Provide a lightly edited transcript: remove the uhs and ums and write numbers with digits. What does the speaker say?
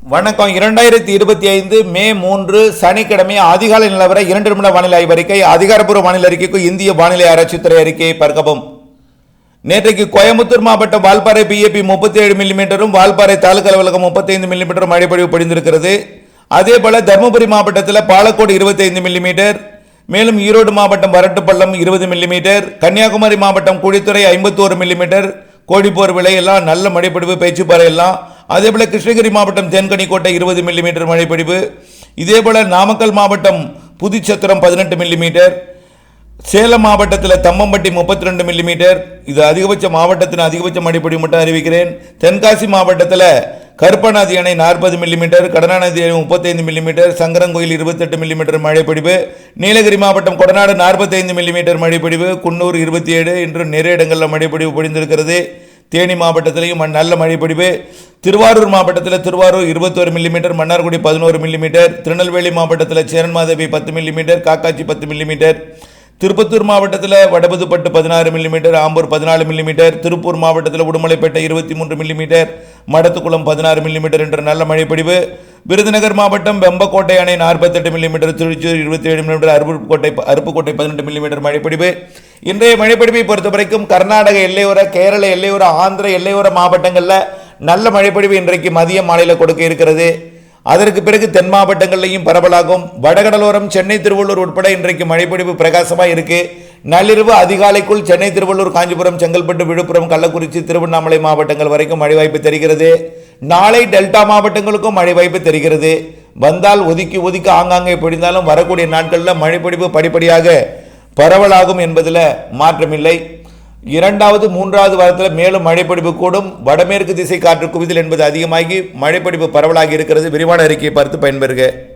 வணக்கம். 2025 மே 3 சனிக்கிழமை அதிகாலை நிலவர 2 நிமிட வானிலை ஆய்வறிக்கை. அதிகாரப்பூர்வ வானிலை அறிக்கைக்கு இந்திய வானிலை ஆராய்ச்சித்துறை அறிக்கையை பார்க்கவும். நேற்றைக்கு கோயம்புத்தூர் மாவட்டம் வால்பாறை பிஏபி 37 மில்லிமீட்டரும், வால்பாறை தாலுகா அலுவலகம் 35 மில்லிமீட்டரும் மழைப்பொழிவு பொழிந்திருக்கிறது. அதே போல தருமபுரி மாவட்டத்தில் பாலக்கோடு 25 மில்லிமீட்டர், மேலும் ஈரோடு மாவட்டம் வரட்டுப்பள்ளம் 20 மில்லிமீட்டர், கன்னியாகுமரி மாவட்டம் குழித்துறை 51 மில்லிமீட்டர், கோழிப்போர் விலை எல்லாம் நல்ல மழைப்பொழிவு, பேச்சுப்பாறை எல்லாம். அதேபோல கிருஷ்ணகிரி மாவட்டம் தேன்கனிக்கோட்டை 20 மில்லிமீட்டர் மழைப்பொழிவு. இதேபோல நாமக்கல் மாவட்டம் புதுச்சத்திரம் 18 மில்லிமீட்டர், சேலம் மாவட்டத்தில் தம்மம்பட்டி 32 மில்லிமீட்டர். இது அதிகபட்ச மாவட்டத்தின் அதிகபட்ச மழைப்பொழிவு மட்டும் அறிவிக்கிறேன். தென்காசி மாவட்டத்தில் கருப்பநாதி அணை 40 மில்லிமீட்டர், கடனாநதி அணை 35 மில்லிமீட்டர், சங்கரங்கோயில் 28 மில்லிமீட்டர் மழைப்பொழிவு. நீலகிரி மாவட்டம் கொடநாடு 45 மில்லிமீட்டர் மழைப்பொழிவு, குன்னூர் 27. இன்று நிறைய இடங்களில் மழைப்பொழிவு பொழிந்திருக்கிறது. தேனி மாவட்டத்திலையும் நல்ல மழைப்பொழிவு. திருவாரூர் மாவட்டத்தில் திருவாரூர் 21 மில்லிமீட்டர், மன்னார்குடி 11 மில்லிமீட்டர், திருநெல்வேலி மாவட்டத்தில் சேரன்மாதேவி 10 மில்லிமீட்டர், காக்காட்சி 10 மில்லிமீட்டர், திருப்பத்தூர் மாவட்டத்தில் வடபுதுப்பட்டு 16 மில்லிமீட்டர், ஆம்பூர் 14 மில்லிமீட்டர், திருப்பூர் மாவட்டத்தில் உடுமலைப்பேட்டை 23 மில்லிமீட்டர், மடத்துக்குளம் 16 மில்லிமீட்டர் என்ற நல்ல மழைப்பொழிவு. விருதுநகர் மாவட்டம் வெம்பக்கோட்டை அணை 48 millimetre, Thrissur 27 millimetre, Aruppukottai 18 millimetre மழைப்பொழிவு. இன்றைய மழைப்பொழிவை பொறுத்தவரைக்கும் கர்நாடக எல்லையோர, கேரள எல்லையோர, ஆந்திர எல்லையோர மாவட்டங்களில் நல்ல மழைப்பொழிவு இன்றைக்கு மதிய மாலையில் கொடுக்க இருக்கிறது. அதற்கு பிறகு தென் மாவட்டங்களிலையும் பரவலாகும். வடகடலோரம் சென்னை திருவள்ளூர் உட்பட இன்றைக்கு மழைப்பொழிவு பிரகாசமாக இருக்கு. நள்ளிரவு அதிகாலைக்குள் சென்னை திருவள்ளூர், காஞ்சிபுரம், செங்கல்பட்டு, விழுப்புரம், கள்ளக்குறிச்சி, திருவண்ணாமலை மாவட்டங்கள் வரைக்கும் மழை வாய்ப்பு தெரிகிறது. நாளை டெல்டா மாவட்டங்களுக்கும் மழை வாய்ப்பு தெரிகிறது. வந்தால் ஒதுக்கி ஒதுக்கி ஆங்காங்கே பொழிந்தாலும் வரக்கூடிய நாட்களில் மழைப்பொழிவு படிப்படியாக பரவலாகும் என்பதில் மாற்றமில்லை. 2வது 3வது வாரத்தில் மேலும் மழைப்பொழிவு கூடும். வடமேற்கு திசை காற்று குவிதல் என்பது அதிகமாகி மழைப்பொழிவு பரவலாகி இருக்கிறது. விரிவான அறிக்கையை பார்த்து பயன்பெறுக.